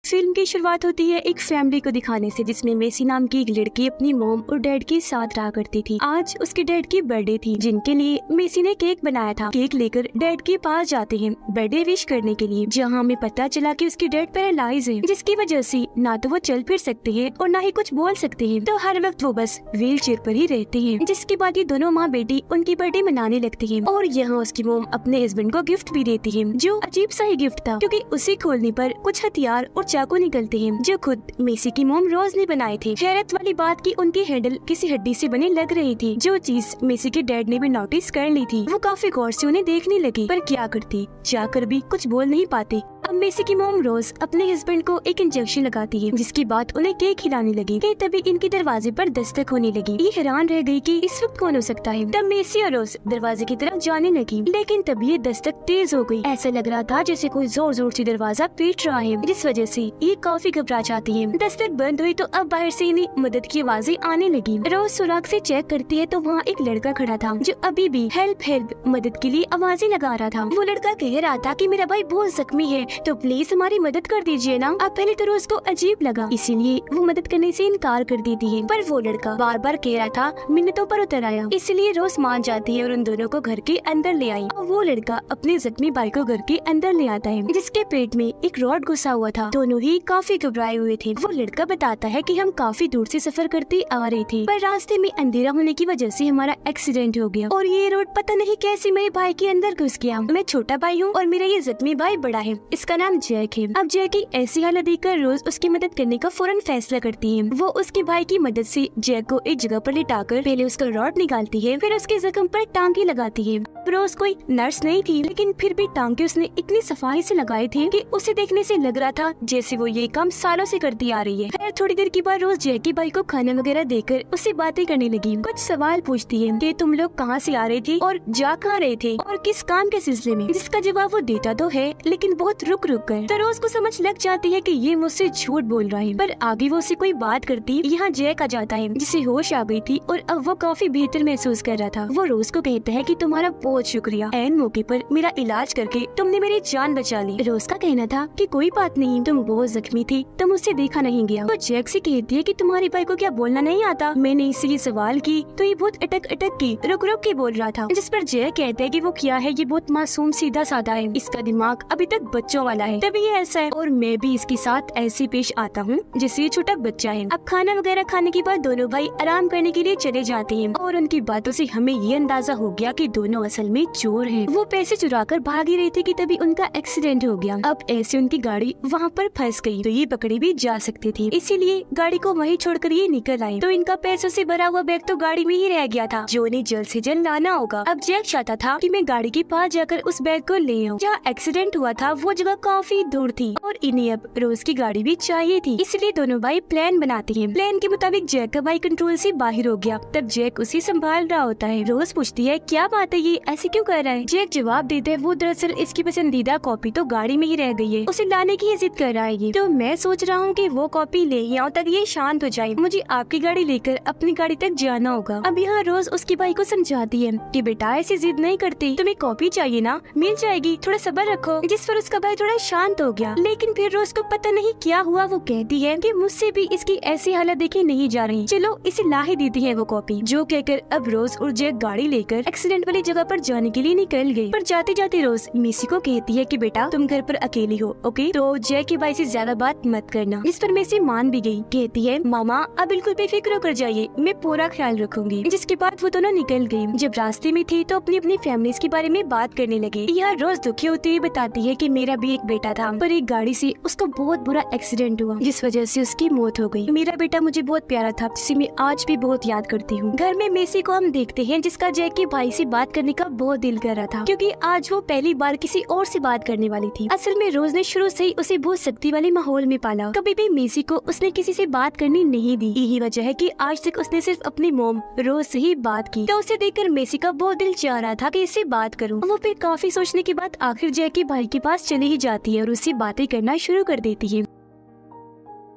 Film की शुरुआत होती है एक फैमिली को दिखाने से, जिसमें मेसी नाम की एक लड़की अपनी मॉम और डैड के साथ रहा करती थी। आज उसके डैड की बर्थडे थी, जिनके लिए मेसी ने केक बनाया था। केक लेकर डैड के पास जाते हैं बर्थडे विश करने के लिए, जहाँ हमें पता चला कि उसके डैड पैरालाइज है, जिसकी वजह से ना तो वो चल फिर सकते हैं और ना ही कुछ बोल सकते हैं। तो हर वक्त वो बस व्हील चेयर पर ही रहते हैं। जिसके बाद ये दोनों माँ बेटी उनकी बर्थडे मनाने लगती है और यहाँ उसकी मॉम अपने हस्बैंड को गिफ्ट भी देती है, जो अजीब सा ही गिफ्ट था, क्योंकि उसे खोलने पर कुछ हथियार और चाकू निकलते हैं, जो खुद मेसी की मॉम रोज ने बनाए थे। हैरत वाली बात की उनकी हैंडल किसी हड्डी से बने लग रही थी, जो चीज मेसी के डैड ने भी नोटिस कर ली थी। वो काफी गौर से उन्हें देखने लगी, पर क्या करती, जाकर भी कुछ बोल नहीं पाते। अब मेसी की मॉम रोज अपने हस्बैंड को एक इंजेक्शन लगाती है, जिसके बाद उन्हें केक खिलाने लगी कि तभी इनके दरवाजे पर दस्तक होने लगी। ये हैरान रह गई कि इस वक्त कौन हो सकता है। तब मेसी और रोज दरवाजे की तरफ जाने लगी, लेकिन तभी ये दस्तक तेज हो गई। ऐसा लग रहा था जैसे कोई जोर जोर से दरवाजा पीट रहा है, जिस वजह से ये काफी घबरा जाती है। दस्तक बंद हुई तो अब बाहर से इन्हें मदद की आवाजें आने लगी। रोज सुराग से चेक करती है तो वहाँ एक लड़का खड़ा था, जो अभी भी हेल्प हेल्प मदद के लिए आवाजें लगा रहा था। वो लड़का कह रहा था कि मेरा भाई बहुत जख्मी है, तो प्लीज हमारी मदद कर दीजिए ना। अब पहले तो रोज को अजीब लगा, इसीलिए वो मदद करने से इनकार कर देती है, पर वो लड़का बार बार कह रहा था मिन्नतों पर उतर आया, इसलिए रोज मान जाती है और उन दोनों को घर के अंदर ले आई। और वो लड़का अपने जख्मी भाई को घर के अंदर ले आता है, जिसके पेट में एक रॉड घुसा हुआ था। दोनों ही काफी घबराए हुए थे। वो लड़का बताता है कि हम काफी दूर से सफर करते आ रहे थे, पर रास्ते में अंधेरा होने की वजह से हमारा एक्सीडेंट हो गया और ये रोड पता नहीं कैसे मेरे भाई के अंदर घुस गया। मैं छोटा भाई हूँ और मेरा ये जख्मी भाई बड़ा है, इसका नाम जैक है। अब जैक की ऐसी हालत देखकर रोज उसकी मदद करने का फौरन फैसला करती है। वो उसके भाई की मदद से जैक को एक जगह पर लिटाकर पहले उसका रॉड निकालती है, फिर उसके जख्म पर टांके लगाती है। रोज कोई नर्स नहीं थी, लेकिन फिर भी टांके उसने इतनी सफाई से लगाए थे कि उसे देखने से लग रहा था जैसे वो ये काम सालों से करती आ रही है। फिर थोड़ी देर के बाद रोज जैक के भाई को खाना वगैरह देकर उससे बातें करने लगी। कुछ सवाल पूछती है कि तुम लोग कहाँ से आ रहे थे और जा कहाँ रहे थे और किस काम के सिलसिले में, जिसका जवाब वो देता तो है लेकिन बहुत रुक रुक कर। तो रोज को समझ लग जाती है कि ये मुझसे झूठ बोल रहा है, पर आगे वो उससे कोई बात करती यहाँ जैक आ जाता है, जिसे होश आ गई थी और अब वो काफी बेहतर महसूस कर रहा था। वो रोज को कहता है कि तुम्हारा बहुत शुक्रिया, ऐन मौके पर मेरा इलाज करके तुमने मेरी जान बचा ली। रोज का कहना था कि कोई बात नहीं, तुम बहुत जख्मी थी, तुम उससे देखा नहीं गया। वो जैक से कहती है कि तुम्हारे भाई को क्या बोलना नहीं आता। मैंने इससे ये सवाल की तो ये बहुत अटक अटक की रुक रुक के बोल रहा था, जिस पर जैक कहता है कि वो क्या है, ये बहुत मासूम सीधा साधा है, इसका दिमाग अभी तक बच्चों वाला है, तभी ये ऐसा है और मैं भी इसके साथ ऐसे पेश आता हूँ जैसे ये छोटा बच्चा है। अब खाना वगैरह खाने के बाद दोनों भाई आराम करने के लिए चले जाते हैं और उनकी बातों से हमें ये अंदाजा हो गया कि दोनों असल में चोर हैं। वो पैसे चुरा कर भाग ही रही थी कि तभी उनका एक्सीडेंट हो गया। अब ऐसे उनकी गाड़ी वहाँ पर फंस गई, तो ये पकड़ी भी जा सकती थी, इसीलिए गाड़ी को वहीं छोड़कर ये निकल आए। तो इनका पैसों से भरा हुआ बैग तो गाड़ी में ही रह गया था, जो उन्हें जल्द से जल्द लाना होगा। अब जैक चाहता था कि मैं गाड़ी के पास जाकर उस बैग को ले आऊं। जहाँ एक्सीडेंट हुआ था वो जगह काफी दूर थी और इन्हें अब रोज की गाड़ी भी चाहिए थी, इसलिए दोनों भाई प्लान बनाते हैं। प्लान के मुताबिक जैक का भाई कंट्रोल से बाहर हो गया। तब जैक उसे संभाल रहा होता है। रोज पूछती है क्या बात है, ये ऐसे क्यों कर रहा है। जैक जवाब देते है वो दरअसल इसकी पसंदीदा कॉपी तो गाड़ी में ही रह गई है, उसे लाने की जिद कर रहा है ये। तो मैं सोच रहा हूँ कि वो कॉपी ले यहाँ तक ये शांत हो जाए, मुझे आपकी गाड़ी लेकर अपनी गाड़ी तक जाना होगा। अब यहाँ रोज उसके भाई को समझाती है कि बेटा ऐसी जिद नहीं करती, तुम्हें कॉपी चाहिए ना, मिल जाएगी, थोड़ा सब्र रखो। जिस पर उसका भाई थोड़ा शांत हो गया, लेकिन फिर रोज को पता नहीं क्या हुआ, वो कहती है कि मुझसे भी इसकी ऐसी हालत देखी नहीं जा रही, चलो इसे ला ही देती है वो कॉपी। जो कहकर अब रोज और जैक गाड़ी लेकर एक्सीडेंट वाली जगह पर जाने के लिए निकल गई। पर जाते जाते रोज मेसी को कहती है कि बेटा तुम घर पर अकेली हो, ओके, तो जैक के भाई से ज्यादा बात मत करना। इस पर मेसी मान भी गई, कहती है मामा अब बिल्कुल बेफिक्र होकर जाइए, मैं पूरा ख्याल रखूंगी। जिसके बाद वो दोनों निकल गयी। जब रास्ते में थी तो अपनी अपनी फैमिलीज के बारे में बात करने लगे। यहाँ रोज दुखी होती हुई बताती है कि मेरा भी एक बेटा था, पर एक गाड़ी से उसका बहुत बुरा एक्सीडेंट हुआ, जिस वजह से उसकी मौत हो गई। मेरा बेटा मुझे बहुत प्यारा था, जिसे मैं आज भी बहुत याद करती हूँ। घर में मेसी को हम देखते हैं, जिसका जैक के भाई से बात करने का बहुत दिल कर रहा था, क्योंकि आज वो पहली बार किसी और से बात करने वाली थी। असल में रोज ने शुरू से ही उसे बहुत सख्ती वाले माहौल में पाला, कभी भी मेसी को उसने किसी से बात करनी नहीं दी। यही वजह है कि आज तक उसने सिर्फ अपनी मोम रोज से ही बात की। तो उसे देखकर मेसी का बहुत दिल चाह रहा था कि इससे बात करूं। वो फिर काफी सोचने के बाद आखिर जैक के भाई के पास चली ही जाती है और उससे बातें करना शुरू कर देती है।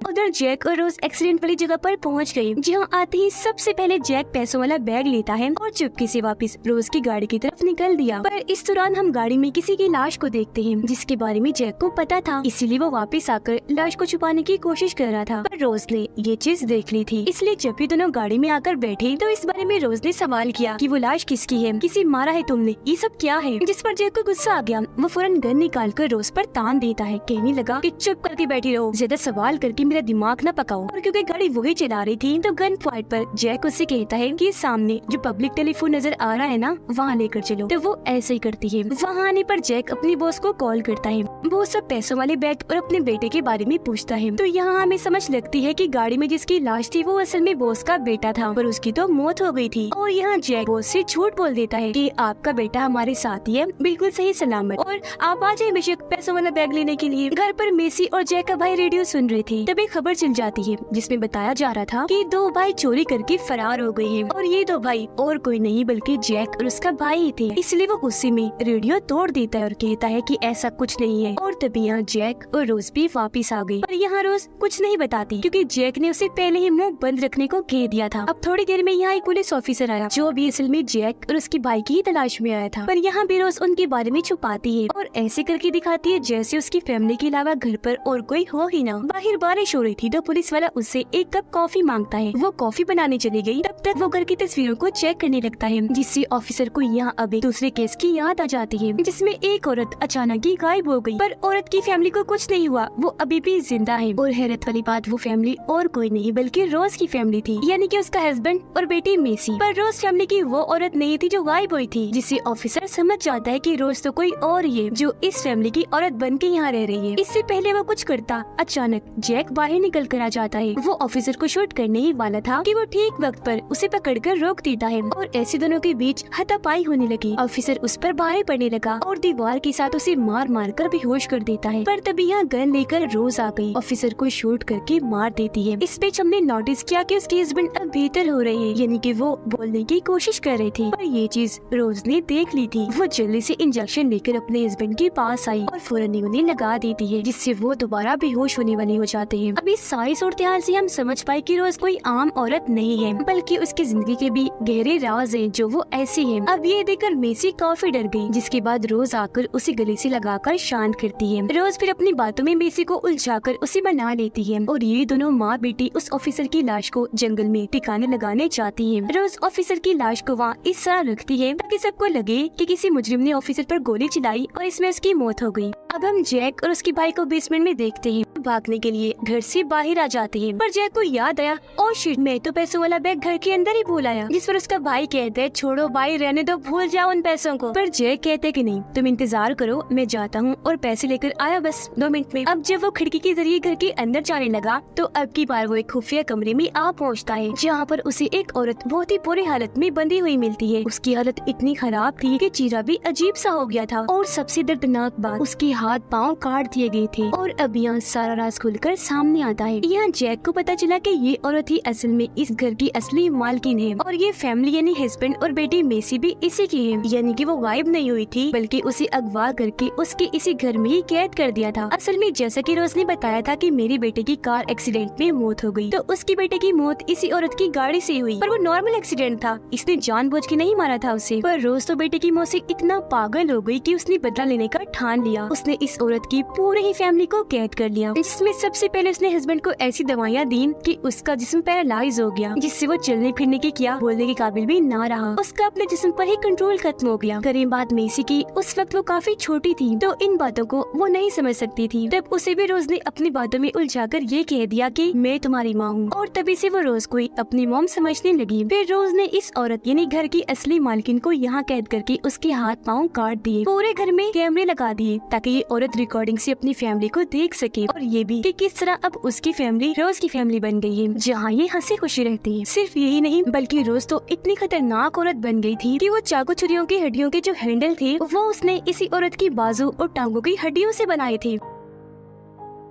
उधर जैक और रोज एक्सीडेंट वाली जगह पर पहुंच गए, जहां आते ही सबसे पहले जैक पैसों वाला बैग लेता है और चुपके से वापस रोज की गाड़ी की तरफ निकल दिया। पर इस दौरान हम गाड़ी में किसी की लाश को देखते हैं, जिसके बारे में जैक को पता था, इसीलिए वो वापस आकर लाश को छुपाने की कोशिश कर रहा था। पर रोज ने ये चीज देख ली थी, इसलिए जब भी दोनों गाड़ी में आकर बैठे तो इस बारे में रोज ने सवाल किया कि वो लाश किसकी है, किसी मारा है तुमने, ये सब क्या है। जिस पर जैक को गुस्सा आ गया, वो फौरन गन निकाल कर रोज पर तान देता है। कहने लगा कि चुप करके बैठी रहो, ज्यादा सवाल करके मेरा दिमाग न पकाओ। और क्योंकि गाड़ी वही चला रही थी तो गन पॉइंट पर जैक उससे कहता है कि सामने जो पब्लिक टेलीफोन नजर आ रहा है ना, वहाँ लेकर चलो। तो वो ऐसे ही करती है। वहाँ आने पर जैक अपनी बॉस को कॉल करता है। वो सब पैसों वाले बैग और अपने बेटे के बारे में पूछता है। तो यहाँ हमें समझ लगती है कि गाड़ी में जिसकी लाश थी वो असल में बॉस का बेटा था, पर उसकी तो मौत हो गई थी। और यहाँ जैक बॉस से झूठ बोल देता है कि आपका बेटा हमारे साथ ही है, बिल्कुल सही सलामत, और आप आ जाए बेशक पैसों वाला बैग लेने के लिए। घर पर मेसी और जैक का भाई रेडियो सुन रहे थे, तभी खबर चल जाती है जिसमें बताया जा रहा था कि दो भाई चोरी करके फरार हो गए हैं, और ये दो भाई और कोई नहीं बल्कि जैक और उसका भाई ही थे। इसलिए वो गुस्से में रेडियो तोड़ देता है और कहता है कि ऐसा कुछ नहीं है। और तभी यहाँ जैक और रोज भी वापिस आ गई। पर यहाँ रोज कुछ नहीं बताती, क्योंकि जैक ने उसे पहले ही मुंह बंद रखने को कह दिया था। अब थोड़ी देर में यहाँ एक पुलिस ऑफिसर आया, जो भी असल में जैक और उसके भाई की तलाश में आया था। पर यहाँ भी रोज उनके बारे में छुपाती है और ऐसे करके दिखाती है जैसे उसकी फैमिली के अलावा घर पर और कोई हो ही ना। बाहर बारिश हो रही थी तो पुलिस वाला उससे एक कप कॉफी मांगता है। वो कॉफी बनाने चली गई, तब तक वो घर की तस्वीरों को चेक करने लगता है, जिससे ऑफिसर को यहाँ अब एक दूसरे केस की याद आ जाती है, जिसमें एक औरत अचानक ही गायब हो गई। पर औरत की फैमिली को कुछ नहीं हुआ, वो अभी भी जिंदा है। और हैरत वाली बात, वो फैमिली और कोई नहीं बल्कि रोज की फैमिली थी, यानी कि उसका हस्बैंड और बेटी मेसी। पर रोज फैमिली की वो औरत नहीं थी जो गायब हुई थी, जिससे ऑफिसर समझ जाता है कि रोज तो कोई और ही है जो इस फैमिली की औरत बन के यहाँ रह रही है। इससे पहले वो कुछ करता, अचानक जैक बाहर निकल कर आ जाता है। वो ऑफिसर को शूट करने ही वाला था कि वो ठीक वक्त पर उसे पकड़कर रोक देता है और ऐसे दोनों के बीच हाथापाई होने लगी। ऑफिसर उस पर भारी पड़ने लगा और दीवार के साथ उसे मार मार कर बेहोश कर देता है। पर तभी यहाँ गन लेकर रोज आ गई, ऑफिसर को शूट करके मार देती है। इस बीच हमने नोटिस किया कि उसके हस्बैंड अब बेहतर हो रहे हैं, यानी कि वो बोलने की कोशिश कर रहे थे। पर ये चीज रोज ने देख ली थी। वो जल्दी से इंजेक्शन लेकर अपने हस्बैंड के पास आई और फौरन उन्हें लगा देती है, जिससे वो दोबारा बेहोश होने वाले हो जाते हैं। अब इस सारी सूरत हाल से हम समझ पाए कि रोज कोई आम औरत नहीं है, बल्कि उसकी जिंदगी के भी गहरे राज हैं जो वो ऐसी है। अब ये देखकर मेसी काफी डर गई, जिसके बाद रोज आकर उसे गले से लगाकर शांत करती है। रोज फिर अपनी बातों में मेसी को उलझाकर उसे मना लेती है और ये दोनों माँ बेटी उस ऑफिसर की लाश को जंगल में ठिकाने लगाने चाहती है। रोज ऑफिसर की लाश को वहाँ इस तरह रखती है ताकि सबको लगे कि किसी मुजरिम ने ऑफिसर पर गोली चलाई और इसमें उसकी मौत हो गई। अब हम जैक और उसके भाई को बेसमेंट में देखते हैं। भागने के लिए घर से बाहर आ जाते हैं, पर जैक को याद आया, ओ शिट, मैं तो पैसों वाला बैग घर के अंदर ही भूल आया। जिस पर उसका भाई कहता है, छोड़ो भाई, रहने दो, भूल जाओ उन पैसों को। पर जैक कहते है कि नहीं, तुम इंतजार करो, मैं जाता हूँ और पैसे लेकर आया बस 2 मिनट में। अब जब वो खिड़की के जरिए घर के अंदर जाने लगा तो अब की बार वो एक खुफिया कमरे में आ पहुँचता है, जहाँ पर उसे एक औरत बहुत ही बुरी हालत में बंधी हुई मिलती है। उसकी हालत इतनी खराब थी कि चेहरा भी अजीब सा हो गया था, और सबसे दर्दनाक बात, उसके हाथ पाँव काट दिए गए थे। और अब यहाँ सारा राज खुलकर सामने आता है। यहाँ जैक को पता चला कि ये औरत ही असल में इस घर की असली मालकिन है, और ये फैमिली यानी हस्बैंड और बेटी मेसी भी इसी की है, यानी कि वो गायब नहीं हुई थी बल्कि उसे अगवा करके उसके इसी घर में ही कैद कर दिया था। असल में जैसा कि रोज ने बताया था कि मेरी बेटे की कार एक्सीडेंट में मौत हो गई, तो उसकी बेटे की मौत इसी औरत की गाड़ी से हुई, पर वो नॉर्मल एक्सीडेंट था, इसने जानबूझ के नहीं मारा था उसे। पर रोज तो बेटे की मौत से इतना पागल हो गई कि उसने बदला लेने का ठान लिया। उसने इस औरत की पूरी ही फैमिली को कैद कर लिया। इसमें सबसे पहले उसने हस्बैंड को ऐसी दवाइयाँ दी कि उसका जिस्म पैरालाइज हो गया, जिससे वो चलने फिरने के क्या बोलने के काबिल भी ना रहा। उसका अपने जिस्म पर ही कंट्रोल खत्म हो गया। करें बात मेसी की, उस वक्त वो काफी छोटी थी तो इन बातों को वो नहीं समझ सकती थी। तब उसे भी रोज ने अपनी बातों में उलझाकर ये कह दिया कि मैं तुम्हारी माँ हूँ, और तभी से वो रोज को अपनी मॉम समझने लगी। फिर रोज ने इस औरत यानी घर की असली मालकिन को यहाँ कैद करके उसके हाथ पाँव काट दिए। पूरे घर में कैमरे लगा दिए ताकि ये औरत रिकॉर्डिंग से अपनी फैमिली को देख सके, और ये भी कि किस तरह अब उसकी फैमिली रोज की फैमिली बन गई है, जहाँ ये हंसी खुशी रहती है। सिर्फ यही नहीं बल्कि रोज तो इतनी खतरनाक औरत बन गई थी कि वो चाकू छुरियों की हड्डियों के जो हैंडल थे वो उसने इसी औरत की बाजू और टांगों की हड्डियों से बनाए थे।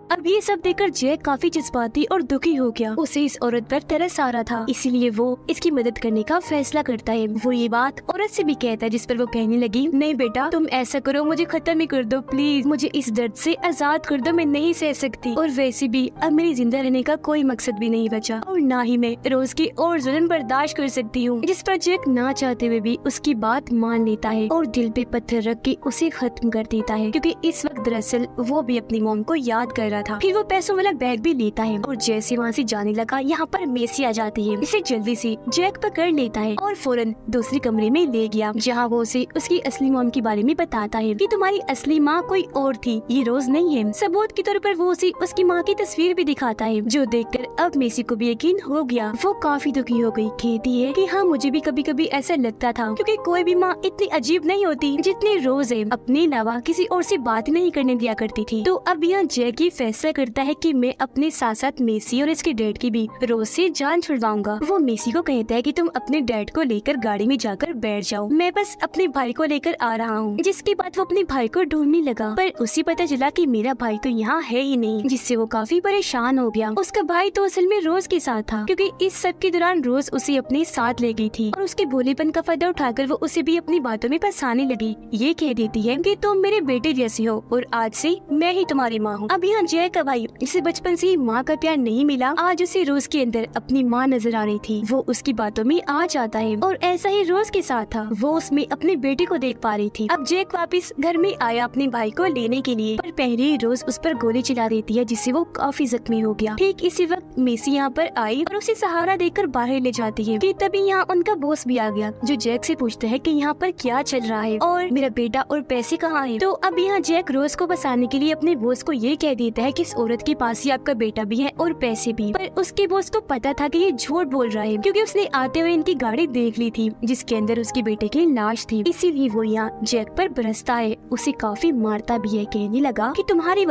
अब ये सब देखकर जैक काफी जज्बाती और दुखी हो गया। उसे इस औरत पर तरस आ रहा था, इसीलिए वो इसकी मदद करने का फैसला करता है। वो ये बात औरत से भी कहता है, जिस पर वो कहने लगी, नहीं बेटा तुम ऐसा करो, मुझे खत्म ही कर दो प्लीज, मुझे इस दर्द से आजाद कर दो, मैं नहीं सह सकती। और वैसे भी अब मेरी जिंदा रहने का कोई मकसद भी नहीं बचा और ना ही मैं रोज की और जुल्म बर्दाश्त कर सकती हूँ। जिस पर जैक ना चाहते हुए भी उसकी बात मान लेता है और दिल पे पत्थर रख के उसे खत्म कर देता है, क्योंकि इस वक्त दरअसल वो भी अपनी मॉम को याद कर रहा था। फिर वो पैसों वाला बैग भी लेता है और जैसे वहाँ से जाने लगा, यहाँ पर मेसी आ जाती है। इसे जल्दी से जैक पकड़ लेता है और फौरन दूसरे कमरे में ले गया, जहाँ वो उसे उसकी असली मॉम के बारे में बताता है कि तुम्हारी असली माँ कोई और थी, ये रोज नहीं है। सबूत के तौर पर वो उसे उसकी माँ की तस्वीर भी दिखाता है, जो देखकर अब मेसी को भी यकीन हो गया। वो काफी दुखी हो गई, कहती है कि हाँ मुझे भी कभी कभी ऐसा लगता था, क्योंकि कोई भी माँ इतनी अजीब नहीं होती जितनी रोज है, अपने अलावा किसी और से बात नहीं करने दिया करती थी। तो अब यहाँ जैक ये फैसला करता है कि मैं अपने साथ साथ मेसी और इसके डैड की भी रोज से जान छुड़वाऊंगा। वो मेसी को कहता है कि तुम अपने डैड को लेकर गाड़ी में जाकर बैठ जाओ, मैं बस अपने भाई को लेकर आ रहा हूँ। जिसके बाद वो अपने भाई को ढूंढने लगा, पर उसे पता चला कि मेरा भाई तो यहाँ है ही नहीं, जिससे वो काफी परेशान हो गया। उसका भाई तो असल में रोज के साथ था, क्योंकि इस सब के दौरान रोज उसे अपने साथ ले गई थी और उसके भोलेपन का फायदा उठाकर वो उसे भी अपनी बातों में फंसाने लगी। ये कह देती है कि तुम मेरे बेटे जैसे हो और आज से मैं ही तुम्हारी माँ हूँ। अब यहाँ जैक का भाई, जिसे बचपन से माँ का प्यार नहीं मिला, आज उसे रोज के अंदर अपनी माँ नजर आ रही थी। वो उसकी बातों में आ जाता है और ऐसा ही रोज के साथ था, वो उसमें अपने बेटे को देख पा रही थी। अब जैक वापस घर में आया अपने भाई को लेने के लिए, पर पहले ही रोज उस पर गोली चला देती है, जिससे वो काफी जख्मी हो गया। ठीक इसी वक्त मेसी यहाँ पर आई और उसे सहारा देकर बाहर ले जाती है कि तभी यहाँ उनका बॉस भी आ गया, जो जैक से पूछता है कि यहाँ पर क्या चल रहा है और मेरा बेटा और पैसे कहाँ हैं। तो अब यहाँ जैक रोज को बसाने के लिए अपने बॉस को ये कह देता है कि इस औरत के पास ही आपका बेटा भी है और पैसे भी। पर उसके बॉस को पता था कि ये झूठ बोल रहा है, क्योंकि उसने आते हुए इनकी गाड़ी देख ली थी, जिसके अंदर उसके बेटे की लाश थी। इसीलिए वो यहाँ जैक पर बरसता है, उसे काफी मारता भी है, कहने लगा कि तुम्हारी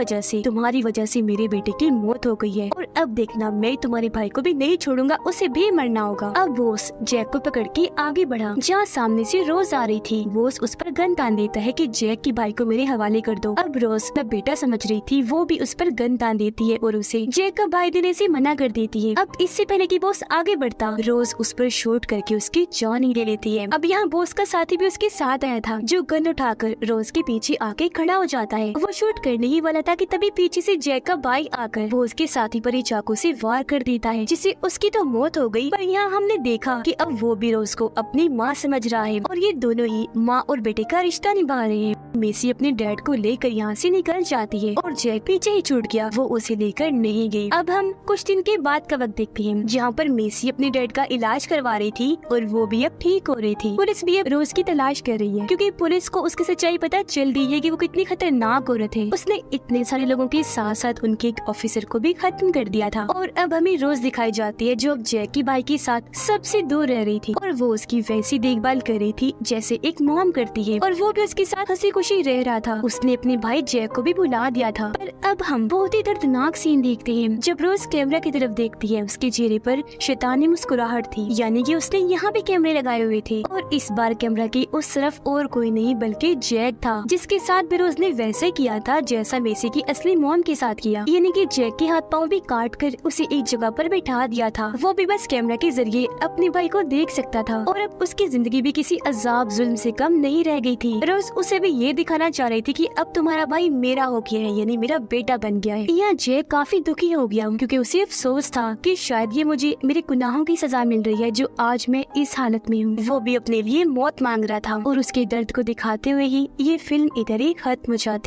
वजह से मेरे बेटे की मौत हो गई है और अब देखना मैं तुम्हारे भाई को भी नहीं छोड़ूंगा, उसे भी मरना होगा। अब बॉस जैक को पकड़ के आगे बढ़ा, जहाँ सामने से रोज आ रही थी। बॉस उस पर गन तान देता है कि जैक की भाई को मेरे हवाले कर दो। अब रोज अपना बेटा समझ रही थी, वो भी उस पर गन तान देती है और उसे जैक का भाई देने से मना कर देती है। अब इससे पहले कि बॉस आगे बढ़ता, रोज उस पर शूट करके उसकी जान ही ले लेती है। अब यहाँ बॉस का साथी भी उसके साथ आया था, जो गन उठाकर रोज के पीछे आके खड़ा हो जाता है। वो शूट करने ही वाला था कि तभी पीछे से जैक का भाई आकर वो उसके साथी पर ही चाकू से वार कर देता है, जिससे उसकी तो मौत हो गई। पर यहाँ हमने देखा कि अब वो भी रोज को अपनी माँ समझ रहा है और ये दोनों ही माँ और बेटे का रिश्ता निभा रहे हैं। मेसी अपने डैड को लेकर यहाँ से निकल जाती है और जैक पीछे ही छूट गया, वो उसे लेकर नहीं गई। अब हम कुछ दिन के बाद का वक्त देखते हैं, जहाँ पर मेसी अपने डैड का इलाज करवा रही थी और वो भी अब ठीक हो रही थी। पुलिस भी अब रोज की तलाश कर रही है, क्योंकि पुलिस को उसकी सच्चाई पता चल गई है कि वो कितनी खतरनाक औरत है। उसने इतने सारे लोगों के साथ साथ उनके एक ऑफिसर को भी खत्म कर दिया था। और अब हमें रोज दिखाई जाती है, जो अब जैक की भाई के साथ सबसे दूर रह रही थी और वो उसकी वैसी देखभाल कर रही थी जैसे एक मॉम करती है, और वो भी उसके साथ हंसी खुशी रह रहा था। उसने अपने भाई जैक को भी भुला दिया था। पर अब हम बहुत ही दर्दनाक सीन देखते हैं, जब रोज कैमरा की तरफ देखती है, उसके चेहरे पर शैतानी मुस्कुराहट थी, यानी कि उसने यहाँ भी कैमरे लगाए हुए थे और इस बार कैमरा की उस तरफ और कोई नहीं बल्कि जैक था, जिसके साथ भी रोज ने वैसे किया था जैसा मेसी की असली मॉम के साथ किया, यानी कि जैक के हाथ पाँव भी काट कर उसे एक जगह पर बैठा दिया था। वो भी बस कैमरा के जरिए अपने भाई को देख सकता था और अब उसकी जिंदगी भी किसी अजाब जुल्म से कम नहीं रह गई थी। रोज उसे भी ये दिखाना चाह रही थी कि अब तुम्हारा भाई मेरा हो गया है, यानी मेरा बेटा बन गया है। यहाँ जैक काफी दुखी हो गया, क्योंकि उसे अफसोस था कि शायद ये मुझे मेरे गुनाहों की सजा मिल रही है, जो आज मैं इस हालत में हूँ। वो भी अपने लिए मौत मांग रहा था और उसके दर्द को दिखाते हुए ही ये फिल्म इधर ही खत्म हो जाती है।